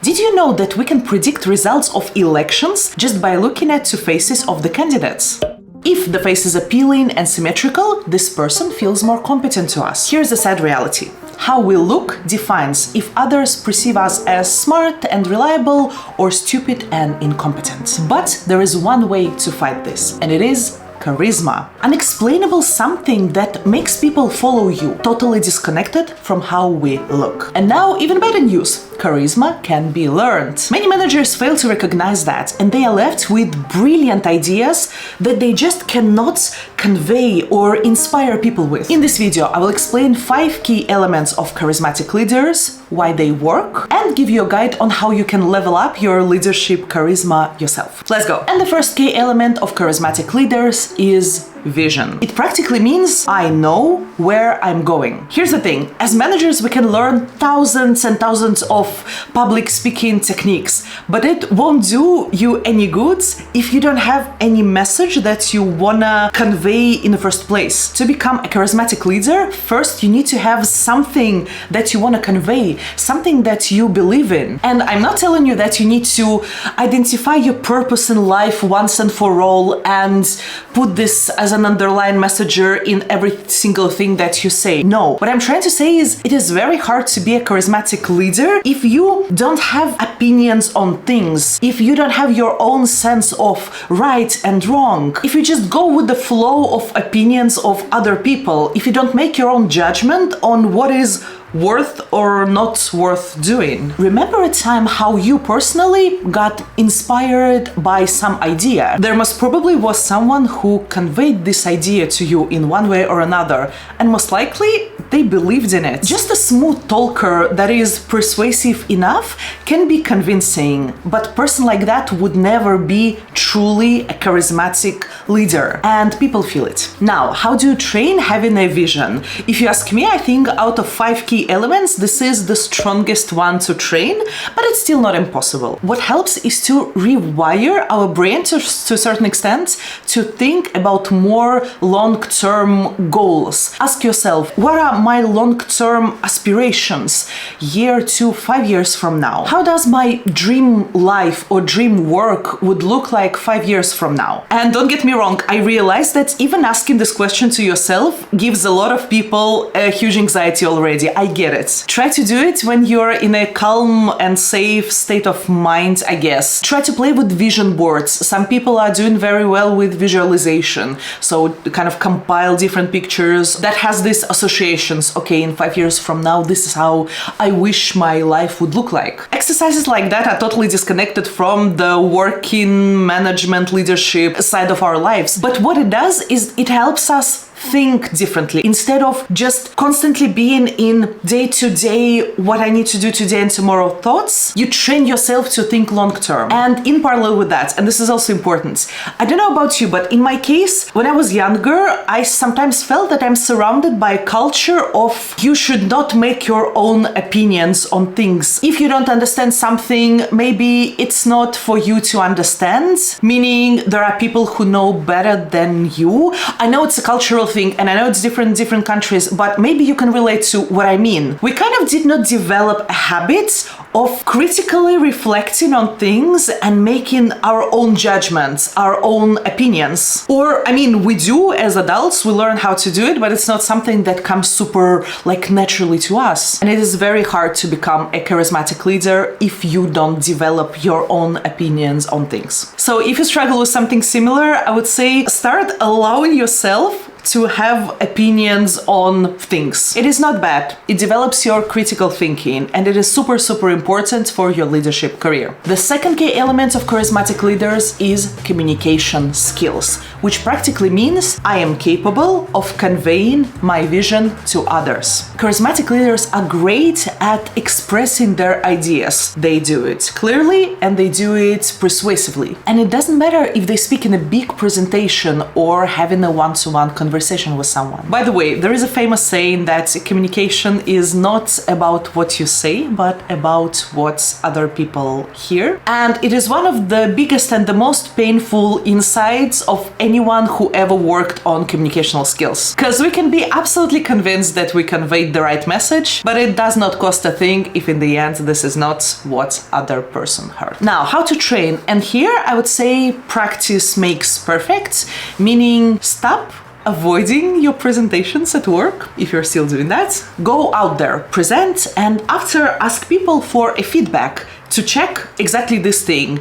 Did you know that we can predict results of elections just by looking at two faces of the candidates? If the face is appealing and symmetrical, this person feels more competent to us. Here's the sad reality. How we look defines if others perceive us as smart and reliable or stupid and incompetent. But there is one way to fight this, and it is charisma. Unexplainable something that makes people follow you, totally disconnected from how we look. And now, even better news. Charisma can be learned. Many managers fail to recognize that, and they are left with brilliant ideas that they just cannot convey or inspire people with. In this video, I will explain 5 key elements of charismatic leaders, why they work, and give you a guide on how you can level up your leadership charisma yourself. Let's go. And the first key element of charismatic leaders is vision. It practically means I know where I'm going. Here's the thing, as managers we can learn thousands and thousands of public speaking techniques, but it won't do you any good if you don't have any message that you wanna convey in the first place. To become a charismatic leader, first you need to have something that you wanna convey, something that you believe in. And I'm not telling you that you need to identify your purpose in life once and for all and put this as an underlying messenger in every single thing that you say. No, what I'm trying to say is it is very hard to be a charismatic leader if you don't have opinions on things, if you don't have your own sense of right and wrong, if you just go with the flow of opinions of other people, if you don't make your own judgment on what is worth or not worth doing. Remember a time how you personally got inspired by some idea. There most probably was someone who conveyed this idea to you in one way or another, and most likely they believed in it. Just a smooth talker that is persuasive enough can be convincing, but a person like that would never be truly a charismatic leader, and people feel it. Now, how do you train having a vision? If you ask me, I think out of 5 key elements, this is the strongest one to train, but it's still not impossible. What helps is to rewire our brain to a certain extent to think about more long-term goals. Ask yourself, what are my long-term aspirations, year to 5 years from now? How does my dream life or dream work would look like 5 years from now? And don't get me wrong, I realize that even asking this question to yourself gives a lot of people a huge anxiety already. I get it. Try to do it when you're in a calm and safe state of mind, I guess. Try to play with vision boards. Some people are doing very well with visualization. So kind of compile different pictures that has these associations. Okay, in 5 years from now, this is how I wish my life would look like. Exercises like that are totally disconnected from the working, management, leadership side of our lives. But what it does is it helps us think differently. Instead of just constantly being in day-to-day, what I need to do today and tomorrow thoughts, you train yourself to think long-term. And in parallel with that, and this is also important, I don't know about you, but in my case, when I was younger, I sometimes felt that I'm surrounded by a culture of you should not make your own opinions on things. If you don't understand something, maybe it's not for you to understand, meaning there are people who know better than you. I know it's a cultural thing, and I know it's different in different countries, but maybe you can relate to what I mean. We kind of did not develop a habit of critically reflecting on things and making our own judgments, our own opinions. Or, I mean, we do as adults, we learn how to do it, but it's not something that comes super naturally to us. And it is very hard to become a charismatic leader if you don't develop your own opinions on things. So if you struggle with something similar, I would say start allowing yourself to have opinions on things. It is not bad. It develops your critical thinking, and it is super, super important for your leadership career. The second key element of charismatic leaders is communication skills, which practically means I am capable of conveying my vision to others. Charismatic leaders are great at expressing their ideas. They do it clearly and they do it persuasively. And it doesn't matter if they speak in a big presentation or having a one-to-one conversation. conversation with someone. By the way, there is a famous saying that communication is not about what you say, but about what other people hear. And it is one of the biggest and the most painful insights of anyone who ever worked on communicational skills. Because we can be absolutely convinced that we conveyed the right message, but it does not cost a thing if in the end this is not what other person heard. Now, how to train? And here I would say practice makes perfect, meaning stop avoiding your presentations at work, if you're still doing that. Go out there, present, and after ask people for a feedback to check exactly this thing.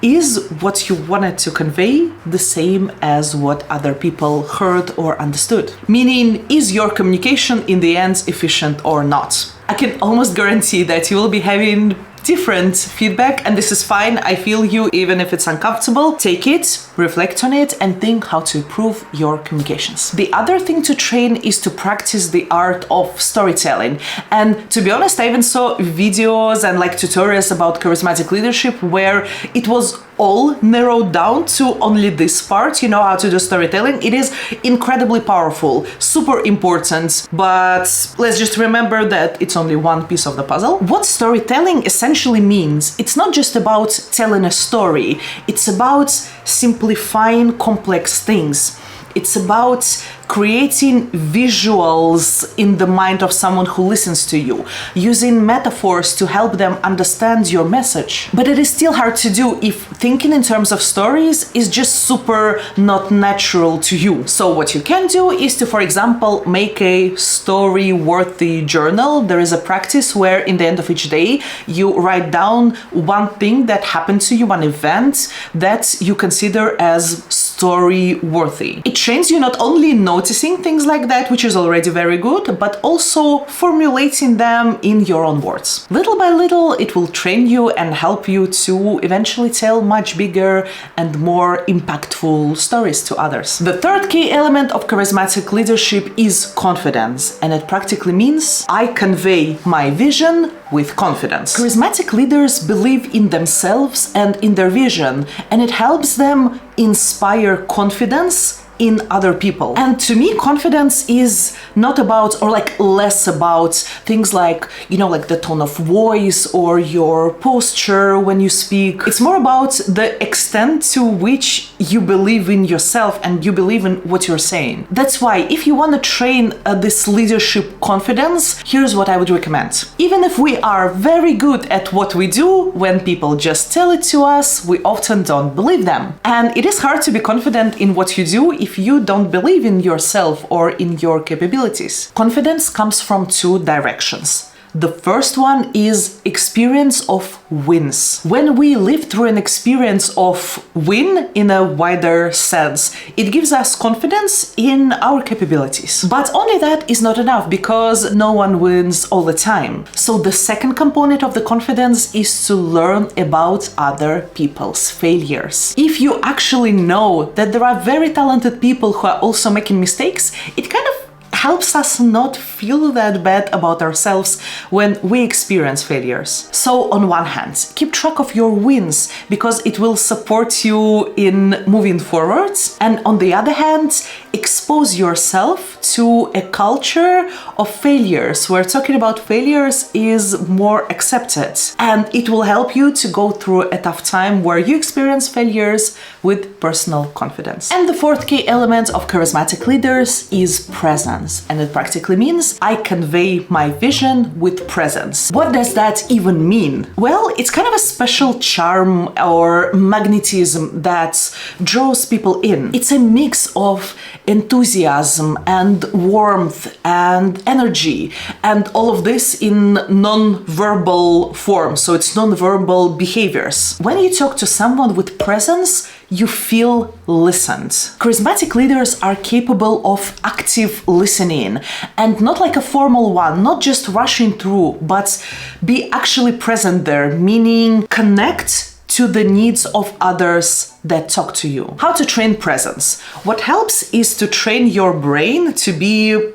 Is what you wanted to convey the same as what other people heard or understood? Meaning, is your communication in the end efficient or not? I can almost guarantee that you will be having different feedback, and this is fine. I feel you, even if it's uncomfortable. Take it, reflect on it, and think how to improve your communications. The other thing to train is to practice the art of storytelling. And to be honest, I even saw videos and tutorials about charismatic leadership where it was all narrowed down to only this part, how to do storytelling. It is incredibly powerful, super important, but let's just remember that it's only one piece of the puzzle. What storytelling essentially means, it's not just about telling a story, it's about simplifying complex things. It's about creating visuals in the mind of someone who listens to you, using metaphors to help them understand your message. But it is still hard to do if thinking in terms of stories is just super not natural to you. So what you can do is to, for example, make a story-worthy journal. There is a practice where in the end of each day, you write down one thing that happened to you, one event that you consider as story-worthy. It trains you not only noticing things like that, which is already very good, but also formulating them in your own words. Little by little, it will train you and help you to eventually tell much bigger and more impactful stories to others. The third key element of charismatic leadership is confidence, and it practically means I convey my vision with confidence. Charismatic leaders believe in themselves and in their vision, and it helps them inspire confidence in other people. And to me, confidence is not about, or less about things like the tone of voice or your posture when you speak. It's more about the extent to which you believe in yourself and you believe in what you're saying. That's why if you want to train this leadership confidence, here's what I would recommend. Even if we are very good at what we do, when people just tell it to us, we often don't believe them. And it is hard to be confident in what you do if you don't believe in yourself or in your capabilities. Confidence comes from two directions. The first one is experience of wins. When we live through an experience of win in a wider sense, it gives us confidence in our capabilities. But only that is not enough, because no one wins all the time. So the second component of the confidence is to learn about other people's failures. If you actually know that there are very talented people who are also making mistakes, it kind of helps us not feel that bad about ourselves when we experience failures. So on one hand, keep track of your wins, because it will support you in moving forward. And on the other hand, expose yourself to a culture of failures, where talking about failures is more accepted. And it will help you to go through a tough time where you experience failures with personal confidence. And the fourth key element of charismatic leaders is presence. And it practically means I convey my vision with presence. What does that even mean? Well, it's kind of a special charm or magnetism that draws people in. It's a mix of enthusiasm and warmth and energy, and all of this in non-verbal form. So it's non-verbal behaviors. When you talk to someone with presence, you feel listened. Charismatic leaders are capable of active listening, and not like a formal one, not just rushing through, but be actually present there, meaning connect to the needs of others that talk to you. How to train presence? What helps is to train your brain to be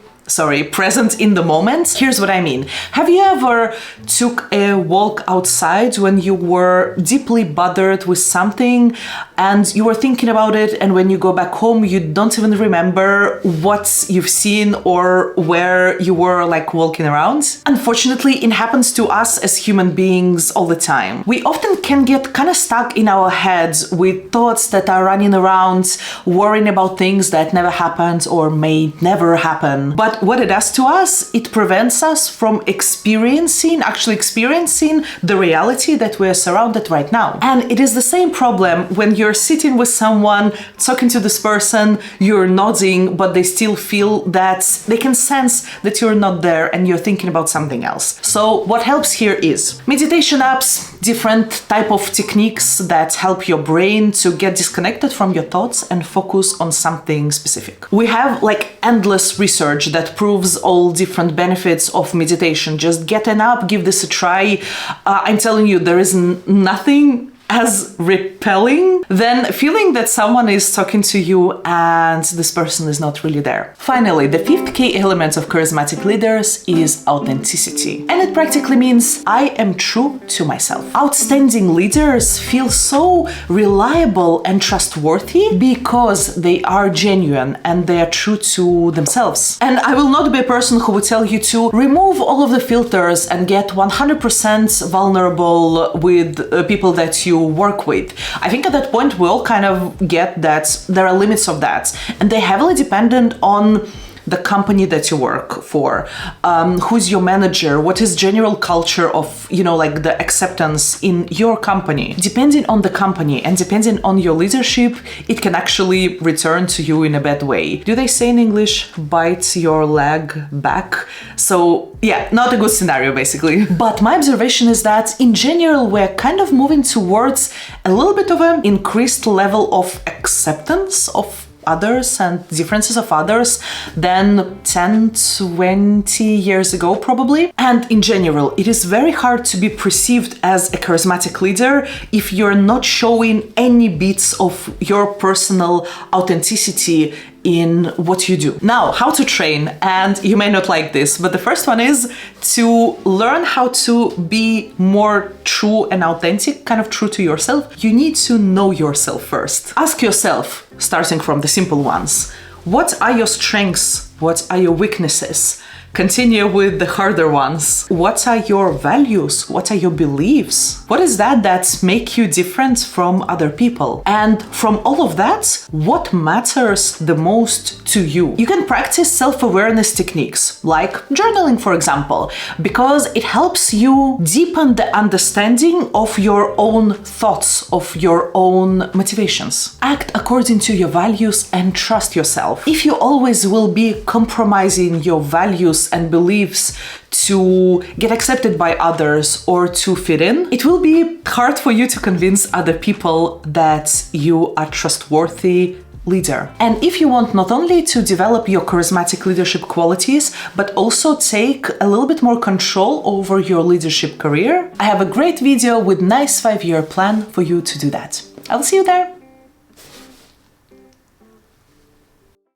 present in the moment. Here's what I mean. Have you ever took a walk outside when you were deeply bothered with something and you were thinking about it, and when you go back home, you don't even remember what you've seen or where you were like walking around. Unfortunately, it happens to us as human beings all the time. We often can get kind of stuck in our heads with thoughts that are running around, worrying about things that never happened or may never happen. But what it does to us, it prevents us from actually experiencing the reality that we're surrounded right now. And it is the same problem when you're sitting with someone, talking to this person, you're nodding, but they still feel that they can sense that you're not there and you're thinking about something else. So what helps here is meditation apps, different type of techniques that help your brain to get disconnected from your thoughts and focus on something specific. We have like endless research that proves all different benefits of meditation. Just get an app, give this a try. I'm telling you, there is nothing as repelling than feeling that someone is talking to you and this person is not really there. Finally, the fifth key element of charismatic leaders is authenticity. And it practically means I am true to myself. Outstanding leaders feel so reliable and trustworthy because they are genuine and they are true to themselves. And I will not be a person who would tell you to remove all of the filters and get 100% vulnerable with people that you work with. I think at that point we all kind of get that there are limits of that, and they're heavily dependent on the company that you work for, who's your manager, what is general culture of, like the acceptance in your company. Depending on the company and depending on your leadership, it can actually return to you in a bad way. Do they say in English, bite your leg back? So yeah, not a good scenario basically. But my observation is that in general, we're kind of moving towards a little bit of an increased level of acceptance of others and differences of others than 10, 20 years ago probably. And in general, it is very hard to be perceived as a charismatic leader if you're not showing any bits of your personal authenticity in what you do. Now, how to train, and you may not like this, but the first one is to learn how to be more true and authentic, kind of true to yourself. You need to know yourself first. Ask yourself, starting from the simple ones, what are your strengths? What are your weaknesses? Continue with the harder ones. What are your values? What are your beliefs? What is that make you different from other people? And from all of that, what matters the most to you? You can practice self-awareness techniques, like journaling, for example, because it helps you deepen the understanding of your own thoughts, of your own motivations. Act according to your values and trust yourself. If you always will be compromising your values and beliefs to get accepted by others or to fit in, it will be hard for you to convince other people that you are trustworthy leader. And if you want not only to develop your charismatic leadership qualities, but also take a little bit more control over your leadership career, I have a great video with nice 5-year plan for you to do that. I'll see you there.